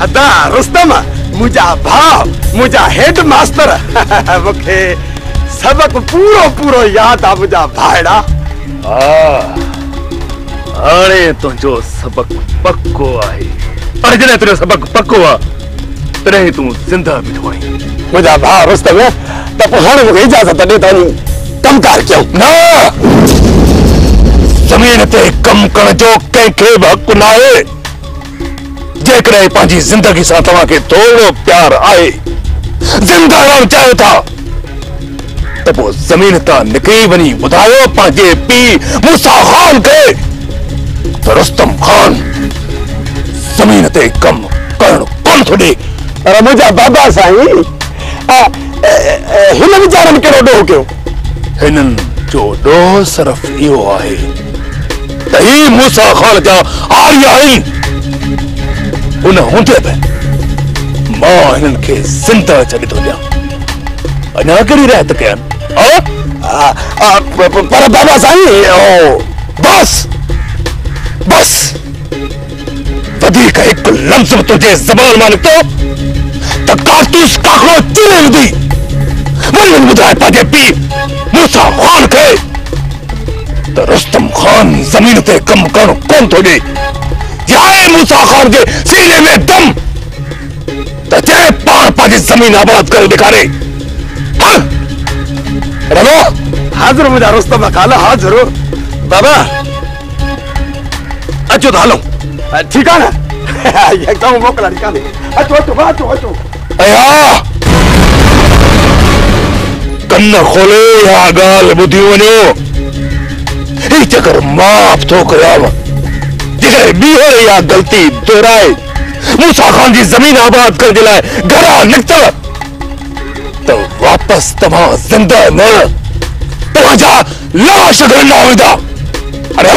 अदा रुस्तम मुझा भाव मुझा हेड मास्टर मुखे सबक पूरो पूरो याद आ मुझा भाईड़ा। अरे तुझो सबक पक्को आहे। अरे जने तेरो सबक पक्को आ तरे तू जिंदा बिठो आई। मुझा भाव रुस्तम त पोइ हाणे मुखे इजाजत दे त कम कार क्यों ना जमीन ते कम करण जो कंहिंखे बि हक़ न आहे। जेकॾहिं पंहिंजी ज़िंदगी सां तव्हांखे थोरो प्यार आहे ज़िंदा रहणु चाहियो था त पोइ ज़मीन तां निकिरी वञी ॿुधायो पंहिंजे पीउ मूसा ख़ान खे त रुस्तम ख़ान ज़मीन ते कम करणु कोन थो ॾे। पर मुझा बाबा साईं हिन वीचारनि कहिड़ो ॾोह कयो? हिननि जो ॾोह सिर्फ़ इहो आहे त ही मूसा ख़ान जा आर्य आहिनि। उन हूंदे बि मां हिननि खे ज़िंदा छॾे थो ॾियां। अञा कहिड़ी रहत कयनि? पर बाबा साईं बस बस वधीक हिकु लफ़्ज़ तुंहिंजे ज़बान मां निकितो त कारतूस काकड़ो चीरे विधी। वञी ॿुधाए पंहिंजे पीउ मूसा ख़ान खे त रुस्तम ख़ान ज़मीन ते कमु करणु कोन थो ॾे। जाए मूसा ख़ान के सीने में दम तो चाहे पार पाजी जमीन आबाद कर दिखारे। रनो हाजिर मुझा रुस्तम खाला हाजिर बाबा अचो तो हलो ठीक है ना एकदम मोकला निकाले अचो अचो अचो अचो अया कन्न खोले या गाल बुद्धि वनो ही चक्कर माफ तो कयाव जेकर बीहर या गलती दोहराए मूसा खान जी जमीन आबाद कर दिलाए घरा निकता तो वापस तमा जिंदा न तवाजा लाश गरना होदा। अरे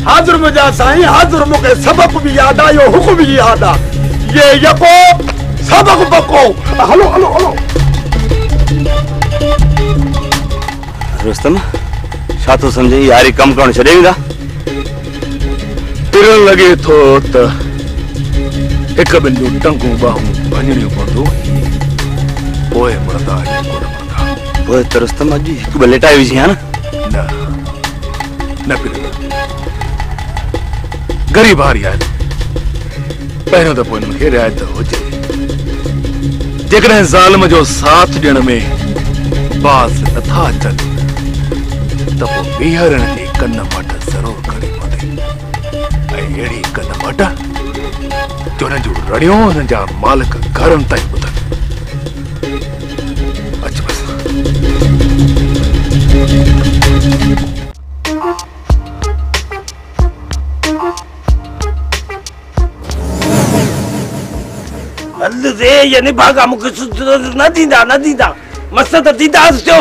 हाजिर मुझा साईं हाजिर मुके सबक भी याद आयो हुक्म भी याद आ ये यको सबक बको हलो हलो हलो। रुस्तम छा तो समझे यारी कम करण छॾे वींदा? तिरन लगे थो त एक बिन जो टंगू बाहूं भञणियो पवंदो पोइ मुर्दा कोन मुर्दा। पोइ त रुस्तम अॼु हिकु ॿ लेटाए विझी हा न न पिरंदा गरीब हारी आहिनि पहिरियों त पोइ मूंखे रिआयत हुजे। जेकॾहिं ज़ालिम जो साथ ॾियण में बाज़ नथा अचनि त पोइ बीहरनि जी कन मट ज़रूरु करणी पवंदी ऐं अहिड़ी कन मट जो हुननि जूं रड़ियूं हुननि जा मालिक घरनि ताईं ॿुधनि। अच बस हल रे ये निभागा मूंखे न दींदा मस्त दीदास जो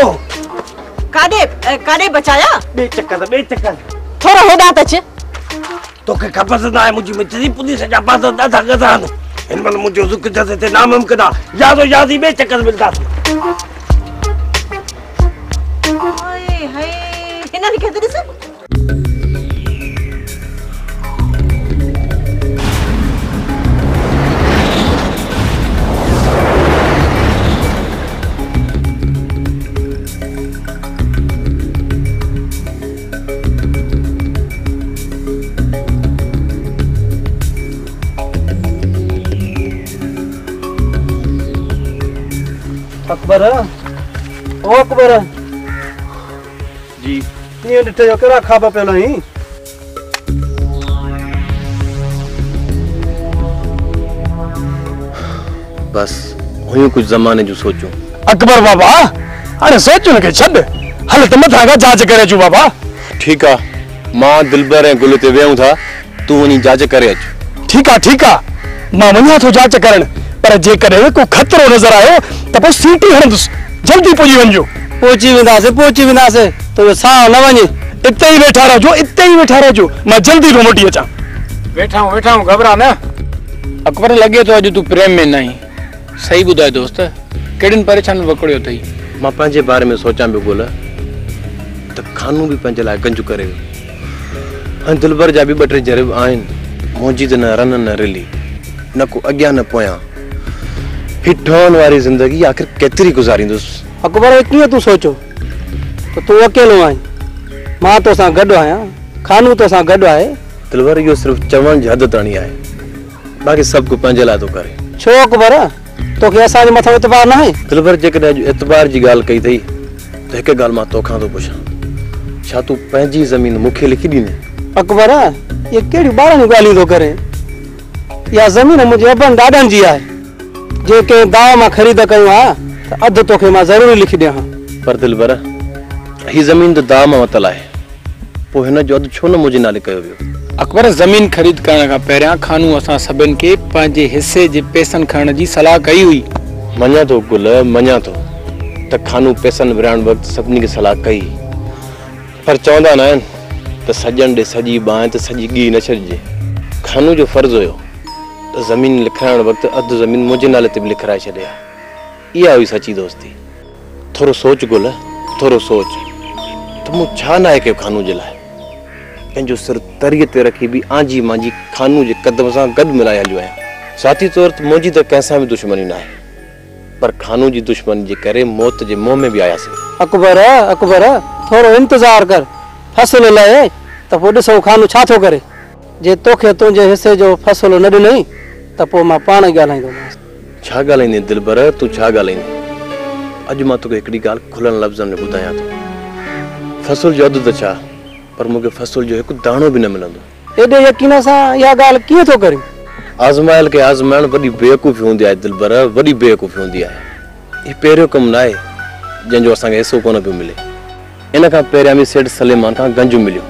काॾे बचाया ॿिए चक्कर थोरो हेॾां त अच। तोखे ख़बर न आहे मुंहिंजी मित्री पुलिस जा पास ॾाढा गज़ा आहिनि। हिन महिल मुंहिंजो ज़ुक जसे ते नामुमकिन आहे यादो यादी ॿिए चक्कर मिलंदासीं। हाय हाय हिननि खे त ॾिस अकबर ओ अकबर जी ये ॾिठे जो कहिड़ा ख़्वाब पियल आहीं? बस हुयूं कुछ ज़माने जो सोचूं। अकबर बाबा अरे सोचो न के छड़ हल त मथा का जांच करे अचूं बाबा। ठीक आहे मां दिलबर ऐं गुल ते वेहूं था तूं वञी जांच करे अच। ठीक आहे मां वञा थो जांच करण पर जेकॾहिं को खतरो नज़र आयो त पोइ सीटी हणंदुसि जल्दी पहुची वञो। पहुची वेंदासीं तो साह न वञे इते ही वेठा रहो मां जल्दी तो मोटी अचां। वेठा हूं घबरा न। अकबर लगे तो अॼु तू प्रेम में नहीं सही ॿुधाए दोस्त केड़िन परेशान वकड़ियो थई? मां पंहिंजे बारे में सोचां पियो बोल त खानू भी पंहिंजे लाइ गंजू करे ऐं दिलबर जा भी ॿ टे जरिब आहिनि मुंहिंजी त न रन न रिली न को अॻियां न पोयां ही ठहण वारी ज़िंदगी आख़िर केतिरी गुज़ारींदुसि। अकबर कीअं तूं सोचो त तूं अकेलो आहीं, मां तोसां गॾु आहियां, खानू तोसां गॾु आहे। दिलबर इहो सिर्फ़ु चवण जी हद ताणी आहे, बाक़ी सभु को पंहिंजे लाइ थो करे। छो अकबर, तोखे असांजे मथां एतबार न आहे? दिलबर जेकॾहिं अॼु एतबार जी ॻाल्हि कई अथई त हिकु ॻाल्हि मां तोखां थो पुछां, छा तूं पंहिंजी ज़मीन मूंखे लिखी ॾींदे? अकबर ये कहिड़ियूं ॿारनि ॻाल्हियूं थो करे? इहा ज़मीन मुंहिंजे अबनि ॾाॾनि जी आहे, जेके दाव मां ख़रीद कयूं आहे त अधु तोखे मां ज़रूरी लिखी ॾियां। पर दिलबर ही ज़मीन त दाव मां वतल आहे, पोइ हिन जो अधु छो न मुंहिंजे नाले कयो वियो? अकबर ज़मीन ख़रीद करण खां पहिरियां खानू असां सभिनि खे पंहिंजे हिसे जे पैसनि खणण जी सलाह कई हुई। मञा थो गुल, मञा थो त खानू पैसनि विराइण वक़्तु सभिनी खे सलाह कई, पर चवंदा न आहिनि त सॼण ॾे सॼी बाहि त सॼी ॻी न छॾिजे। खानू जो फ़र्ज़ु हुयो त ज़मीन लिखाइण वक़्तु अधु ज़मीन मुंहिंजे नाले ते बि लिखाए छॾे। इहा हुई सची दोस्ती। थोरो सोच गुल, थोरो सोच त मूं छा न आहे कयो खानू जे लाइ। पंहिंजो सिर तरीअ ते रखी बि आंजी मांजी खानू जे कदम सां गॾु मिलाए हलियो आहियां। ज़ाती तौर ते मुंहिंजी त कंहिंसां बि दुश्मनी न आहे, पर खानू जी दुश्मनी जे करे मौत जे मुंहं में बि आयासीं। अकबर अकबर थोरो इंतज़ार कर, फ़सुलु लहे त पोइ ॾिसो खानू छा थो करे। जे तोखे तुंहिंजे हिसे जो फ़सुलु न ॾिनई त पोइ मां पाण ई ॻाल्हाईंदोमांसि। छा ॻाल्हाईंदे दिलबर, तूं छा ॻाल्हाईंदे? अॼु मां तोखे हिकिड़ी ॻाल्हि खुलनि लफ़्ज़नि में ॿुधायां थो। फ़सुल जो अधु त छा, पर मूंखे फ़सुल जो हिकु दाणो बि न मिलंदो। एॾे यकीन सां इहा ॻाल्हि कीअं थो करे? आज़माइल खे आज़माइण वॾी बेवकूफ़ी हूंदी आहे दिलबर, वॾी बेवकूफ़ी हूंदी आहे। हीउ पहिरियों कमु न आहे जंहिंजो असांखे हिसो कोन पियो मिले। इन खां पहिरियां बि सेठ सलेमान खां गंज मिलियो,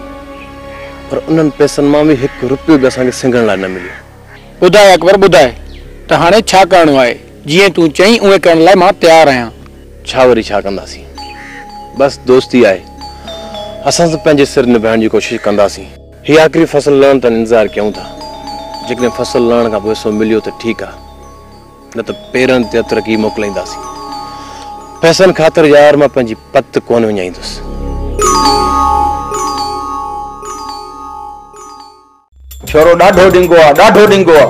पर उन्हनि पैसनि मां बि हिकु रुपयो बि असांखे सिंघण लाइ न मिलियो। ॿुधाए अकबर ॿुधाए त हाणे छा करिणो आहे? जीअं तूं चईं उहे करण लाइ मां तयारु आहियां। छा वरी छा कंदासीं, बसि दोस्ती आहे, असां त पंहिंजे सिर निभाइण जी कोशिशि कंदासीं। हीअ आख़िरी फ़सुलु लहण ताईं इंतज़ारु कयूं था। जेकॾहिं फ़सुलु लहण खां पोइ हिसो मिलियो त ठीकु आहे, न त पेरनि ते हथु रखी मोकिलींदासीं। पैसनि ख़ातिर यार मां पंहिंजी पत कोन विञाईंदुसि। छोरो ॾाढो ॾिंगो आहे, ॾाढो ॾिंगो आहे,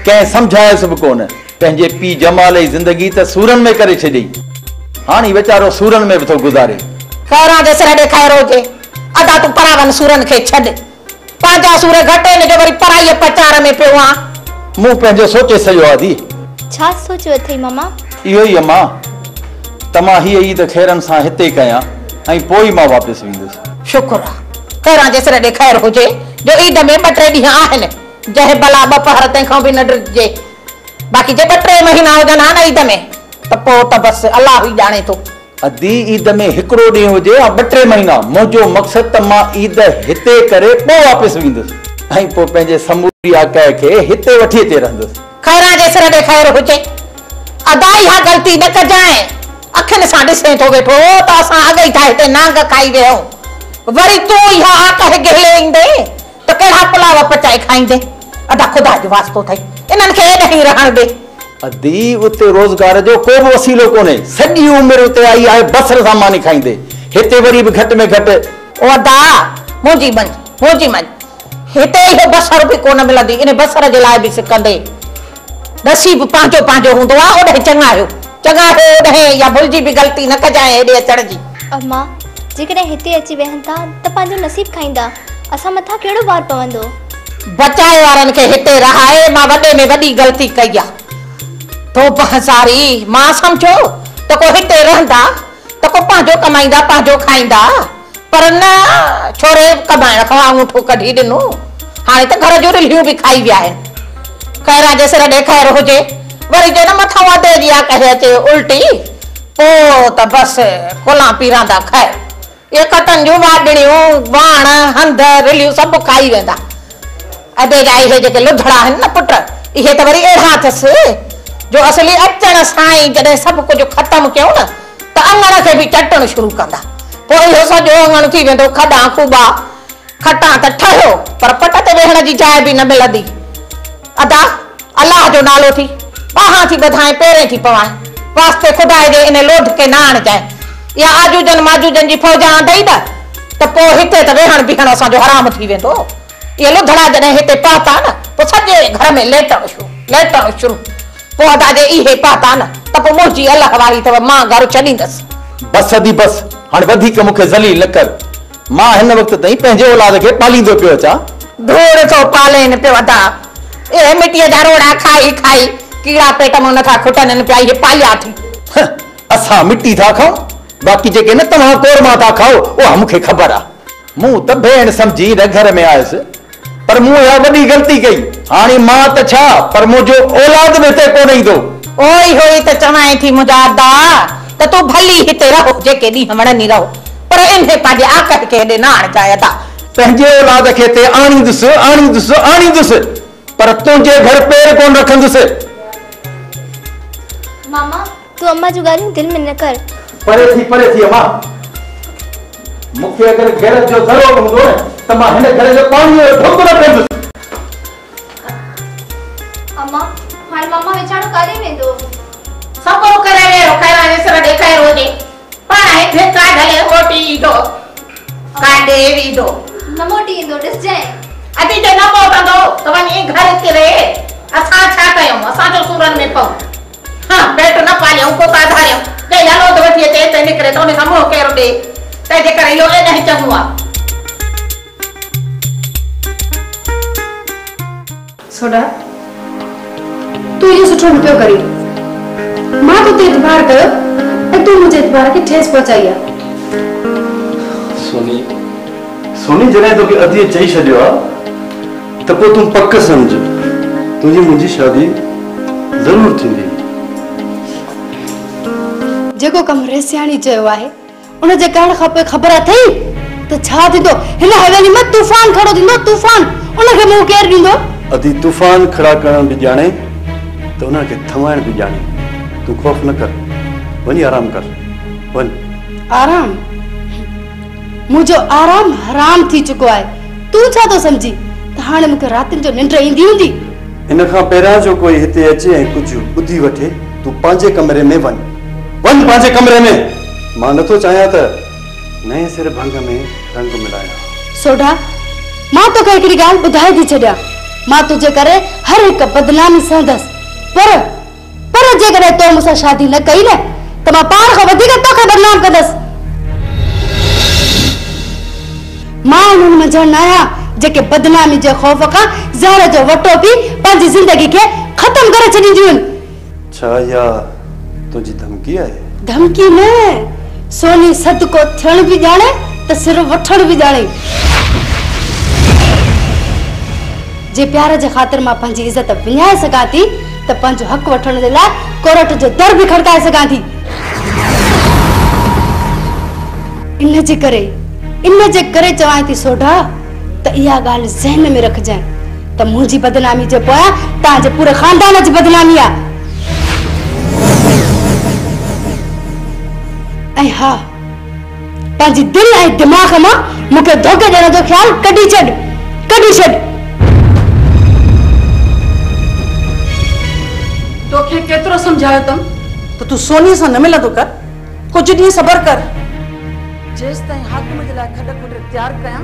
कंहिं सम्झायसि बि कोन। पंहिंजे पीउ जमाल जी ज़िंदगी त सूरनि में करे छॾी, हाणे वीचारो सूरनि में बि थो गुज़ारे। खैरां जे सिर ॾेखारो हुजे, अदा तूं परा वञ सूरनि खे छॾ। पंहिंजा सूर घटि आहिनि जो वरी पराईअ पचार में पियो आहे। मूं पंहिंजो सोचे सॼो आहे दी। छा सोचियो अथई मामा? इहो ई अम्मा, त मां हीअ ईद खैरनि सां हिते कयां ऐं पोइ मां वापसि वेंदुसि। शुक्र आहे खैरां जे सिर ॾेखार हुजे जो ईद में 2-3 ॾींहं आहिनि, जंहिं भला 2 पहर तंहिंखां बि न ॾिजे। बाक़ी जे 2-3 महीना हुजनि हा न ईद में त पोइ त बसि अलाह ई ॼाणे थो। अदी ईद में हिकिड़ो ॾींहुं हुजे या 2-3 महीना, मुंहिंजो मक़सदु त मां ईद हिते करे पोइ वापसि वेंदुसि ऐं पोइ पंहिंजे समूरी आकाए खे हिते वठी अचे रहंदुसि। खैरां जे सिर ॾेखार हुजे, अदा इहा ग़लती न कजांइ। अखियुनि सां ॾिसे थो वेठो त असां अॻई था हिते नांग खाई वियूं, वरी तूं इहा आकाए गिले ईंदे त कहिड़ा पुलाव पचाए खाईंदे? अदा ख़ुदा जो वास्तो अथई, इन्हनि खे एॾे ई रहण ॾे। अदी उते रोज़गार जो को बि वसीलो कोन्हे, सॼी उमिरि उते आई आहे बसर सां मानी खाईंदे, हिते वरी बि घटि में घटि। ओ अदा मुंहिंजी मञ, हिते इहो बसर बि कोन मिलंदी, इन बसर जे लाइ बि सिकंदे। नसीब पंहिंजो पंहिंजो हूंदो आहे, ओॾे चङा आहियो ओॾे, या भुलिजी बि ग़लती न कजांइ हेॾे अचण जी। अम्मा जेकॾहिं हिते अची वेहनि था त पंहिंजो नसीब खाईंदा, असां मथां कहिड़ो भार पवंदो? बचाए वारनि खे हिते रहाए मां वॾे में वॾी ग़लती कई आहे। तो बहसारी मां सम्झो त को हिते रहंदा त को पंहिंजो कमाईंदा पंहिंजो खाईंदा, पर न छोरे कमाइण खां अंगूठो कढी ॾिनो, हाणे त घर जूं रिलियूं बि खाई विया आहिनि। खैरां जे सिर ॾेखार हुजे, वरी जो न मथां वादे जी कहे अचे उल्टी, पोइ त बसि कोला पीरांदा खैर। इहे कटनि जूं वाॾड़ियूं वाण हंध रिलियूं सभु खाई वेंदा। अॾे जा इहे जेके लुधड़ा आहिनि न पुट, इहे त वरी अहिड़ा अथसि जो असली अचण सां ई जॾहिं सभु कुझु ख़तमु कयूं न त अङण खे बि चटणु शुरू कंदा। पोइ इहो सॼो अङण थी वेंदो खॾा खूबा, खटा त ठहियो पर पट ते वेहण जी जाइ बि न मिलंदी। अदा अलाह जो नालो थी पाहां थी ॿधाए, पेरे थी पवाए, वास्ते ख़ुदा जे इन लोध खे न आणजांइ। या आजूजन माजूजन जी फौज आंदई न त पोइ हिते त वेहण बीहण असांजो हराम थी वेंदो। इहे लुधड़ा जॾहिं हिते पहुता न तो सजे घर में लेटण शुरू पौधा जे इहे पाता न त पोइ मुंहिंजी अलाह वारी अथव मां घर छॾींदसि। बस अदी बस हाणे वधीक मूंखे ज़लील न कर। मां हिन वक्त ताईं पंहिंजे औलाद खे पालींदो पियो अचां। धूड़ तो पालेन पियो अदा ए मिटीअ जा रोड़ा खाई खाई कीड़ा पेट में नथा खुटन पिया ये पालिया थी। असां मिट्टी था खाऊं बाक़ी जेके न तव्हां कोरमा था खाओ उहा मूंखे ख़बर आहे। मूं त भेण सम्झी न घर में आयुसि पर मूं इहा वॾी ग़लती कई। हाणे मां त छा पर मुंहिंजो औलाद बि हिते कोन ईंदो। ओई होई त चवां थी मुंहिंजा अदा त तूं भली हिते रहो जेके ॾींहं वणनी रहो पर इन्हे पंहिंजे आकड़ खे हेॾे न आणजाए अदा। पंहिंजे औलाद खे हिते आणींदुसि पर तुंहिंजे घर पेर कोन रखंदुसि। मामा तू अम्मा जो ॻाल्हियूं दिल में न कर। परे थी अम्मा। मूंखे अगरि गैरत जो ज़रो हूंदो न त मां हिन घर जो पाणी जो ढुक न पीअंदुसि। अम्मा हाणे मामा वेचारो काॾे वेंदो? सबो करे वेरो खैरा जे सर ॾेखाए रोजे पाण हिते काढले रोटी ईंदो काॾे ईंदो न मोटी ईंदो ॾिस जाए। अदी जे न मोटंदो त वञी घर ते रहे। असां छा कयूं असां जो सूरन में पऊं। हां पेट न पालियूं को आधारियूं के लालो तो वठी अचे त निकरे तो ने सामो केरो ॾे त जे करे इहो न चङो आहे। सोडा तू ये सुठो न पियो करी। मां तो ते एतबार कयो ऐं तू मुझे एतबार खे ठेस पहुचाई आहे। सोनी जॾहिं तोखे अधीअ चई छॾियो आहे त पोइ तूं पक सम्झ तुंहिंजी मुंहिंजी शादी ज़रूरु थींदी। जेको कम रेसियाणी चयो आहे उन जे कारण खपे ख़बर अथई त छा थींदो। हिन हवेली में तूफान खड़ो थींदो तूफान उनखे मुंहुं केरु ॾींदो। अधी तूफान खड़ा करण बि ॼाणे त उनखे थमाइण बि ॼाणे। तूं ख़ौफ़ न कर वञी आराम कर वञ। आराम मुझो आराम हराम थी चुको आहे। तू छा तो समझी त हाणे मूंखे रातिन जो निंड ईंदी हूंदी। इन खां पहिरियां जो कोई हिते अचे ऐं कुझु ॿुधी वठे तूं पंहिंजे कमरे में वञ पंहिंजे कमरे में। मां नथो चाहियां त नए सिर भंग में रंग मिलायां। सोडा मां तोखे हिकिड़ी ॻाल्हि ॿुधाए थी छॾियां। मां तुझे करे हर हिकु बदनामी सहंदसि पर जेकॾहिं तो मूंसां शादी न कई न त मां पाण खां वधीक तोखे बदनाम कंदसि। मां उन्हनि मंझि न आहियां जेके बदनामी जे ख़ौफ़ खां ज़हर जो वटो पी पंहिंजी ज़िंदगी खे ख़तम करे छॾींदियूं आहिनि। छा इहा तुंहिंजी धमकी आहे? धमकी न सोनी सदको थियण बि ॼाणे त सिर वठण बि ॼाणे। जे प्यार जे ख़ातिर मां पंहिंजी इज़त विञाए सघां थी त पंहिंजो हक़ वठण जे लाइ कोर्ट जो दर बि खड़काए सघां थी। इन जे करे चवां थी सोडा त इहा ॻाल्हि ज़हन में रखजांइ त मुंहिंजी बदनामी जे पोयां तव्हांजे पूरे खानदान जी बदनामी आहे। ऐं हा पंहिंजी दिलि ऐं दिमाग़ मां मूंखे धोखे ॾियण जो ख़्यालु कढी छॾ। तोखे केतिरो सम्झायो तम त तूं सोनी सां न मिलंदो कर। कुझु ॾींहं सबर कर जेसि ताईं हाकिम जे लाइ खॾ खोट तयारु कयां।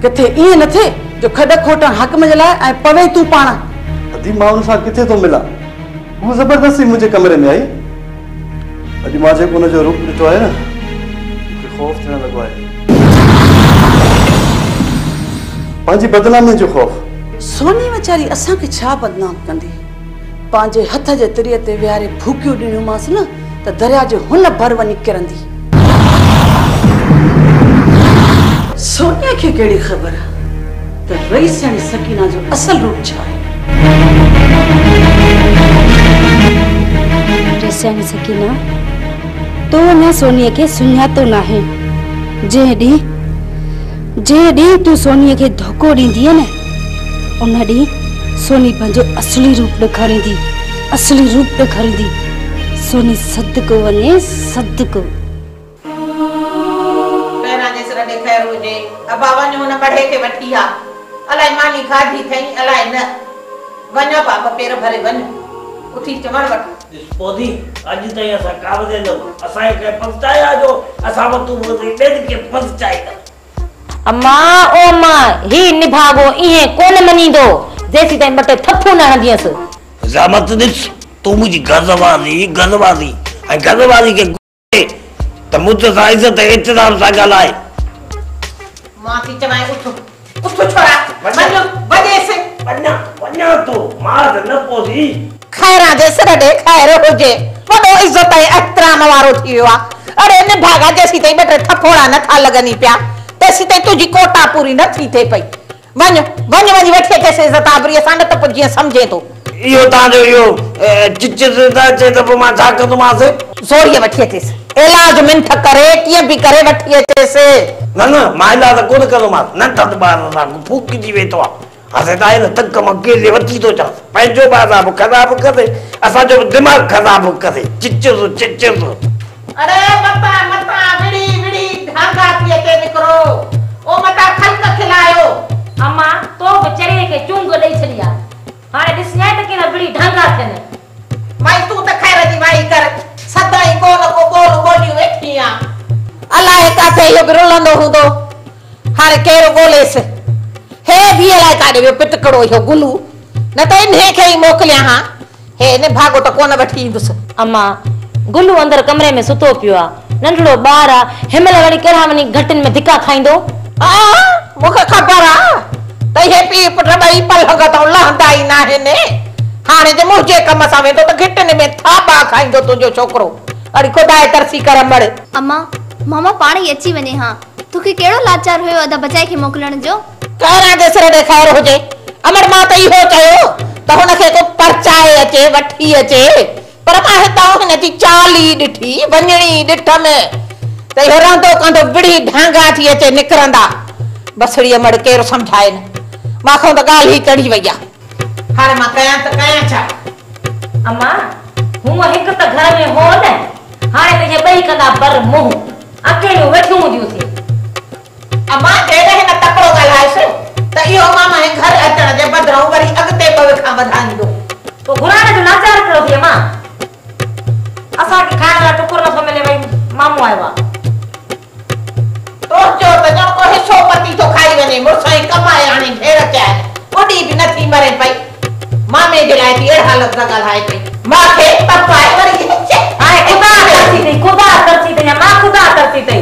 किथे ईअं न थिए जो खॾ खोटण हाकिम जे लाइ ऐं पवे तूं पाण। अदी मां हुन सां किथे थो मिलां। हू ज़बरदस्ती मुंहिंजे कमरे में आई। अॼु मां जेको हुनजो रूप ॾिठो आहे न मूंखे ख़ौफ़ थियण लॻो आहे। पंहिंजी बदनामी जो ख़ौफ़। सोनी वीचारी असांखे छा बदनाम कंदी। पंहिंजे हथ जे तिरीअ ते विहारे भूकियूं ॾिनियूंमांसि न त दरिया जो हुन भर वञी किरंदी। सोनिया खे कहिड़ी ख़बर त रईसियाणी सकीना जो असल रूप छा आहे। रईसियाणी सकीना तो न सोनीअ खे सुञातो नाहे। जंहिं ॾींहुं तूं सोनीअ खे धोखो ॾींदीअ न उन ॾींहुं सोनी पंहिंजो असली रूप ॾेखारींदी। सोनी सदको वञे सदको। पहिरां जे सिर ॾेखाए रोजे अबा वञ हुन बढ़े खे वठी आ अलाए मानी खाधी थई अलाए न वञ बाबा पेर भरे वञ उठी चवण वठ। पोदी अॼु ताईं असां कावदे न असांखे पहुचाया जो असां वटि ॿियनि खे पहुचाईंदा। अम्मा ओ मां ही निभागो इहे कोन मनींदो जेसी ताईं बटे थप्पो न हंदियस ज़ामत दिस तू मुझी गज़वादी ऐं गज़वादी के त मुझे सा इज्जत इत्तेदाम सा गालाए मां थी चवाए उठ छोरा वञो वजे से वञा तू मार न पोसी खैरा दे सर दे खैर होजे वडो इज्जत ऐं एहतराम वारो थी वियो आ अरे ने भागा जेसी ताईं बटे थप्पोड़ा न था लगनी पिया तेसी ताईं तुजी कोटा पूरी न थी थे पई वञ वठी अचे इज्जत आबरी असां न त जीअं समझे तो यो ताजो यो चिचिस दा चे त मां छा कंदुमास जोड़िए वठी अचेस इलाज मिंठ करे कीअं बि करे वठी अचेस न मां इलाज कोन कंदुमास न त बार ना फूक जी वेतो आ असे ताई न तक अकेले वठी तो चा पंहिंजो बाज़ाब खराब करे असांजो दिमाग खराब करे चिचिस अरे मता विड़ी धागा थी अचे निकरो ओ मता खलक खिलायो अम्मा तो बेचारे के चुंग ॾेई छॾिया हाणे ॾिसजांइ त केना विड़ी ढंगा थियनि भाई तू त खैर जी वाई कर सदाई बोल को बोल बोलियो वेठी आ अलाए काथे इहो बिरलंदो हूंदो हाणे केरो गोलेस हे भी अलाए काॾे वियो पिटकड़ो इहो गुलू न त इन्हे खे ई मोकिलिया हा हे ने भागो त कोन वठी ईंदुसि अम्मा गुलू अंदर कमरे में सुतो पियो आ नंढड़ो ॿार आ हिमल वरी कहिड़ा वञी घटिन में धिका खाईंदो मूंखे ख़बर आ त हे पी पुट ॿई पलंग तो लहंदा ई न आहिनि हाणे जे मुंहिंजे कम सां वेंदो त घिटिन में थाॿा खाईंदो तुंहिंजो छोकिरो अरे खुदाए तरसी कर मड़ अम्मा मामा पाण ई अची वञे हा तोखे कहिड़ो लाचार हुयो अदा बचाए खे मोकिलण जो कहिड़ा जेसर ॾे ख़ैर हुजे अमर मां त इहो चयो त हुनखे को परचाए अचे वठी अचे पर मां हितां हिनजी चाली ॾिठी वञणी ॾिठ में त इहो रहंदो कंदो विड़ी ढांगा थी अचे निकिरंदा बसड़ीअ मड़ केरु सम्झाए न माखो त ॻाल्हि ई चढ़ी वई आहे हाणे मां कयां छा अम्मा हूअं हिकु त घर में हो न हाणे त इहे ॿई कंदा बर मुंहुं अकेलियूं वेठियूं हूंदियूं थी अम्मा जॾहिं हिन तकिड़ो ॻाल्हायसि त इहो मामा जे घर अचण जे बदिरां वरी अॻिते ॿ खां वधाईंदो तो घुराइण जो लाचार कयो थी अम्मा असांखे खाइण लाइ टुकुर नथो मिले भई मामू आयो आहे तो चो त ॼण को हिसो पती तो खाई वञे मुड़ुस ई कमाए हाणे घेर चाहे ओॾी बि नथी मरे पई मामे जे लाइ बि अहिड़ा लफ़्ज़ ॻाल्हाए पई मांखे तपाए वरी हाणे खुदा तरसी अथई मां खुदा तरसी अथई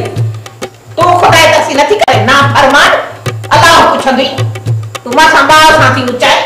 तूं खुदा तरसी नथी करे ना फरमान अलाह पुछंदी तूं मां सां ॿार सां थी ऊचाए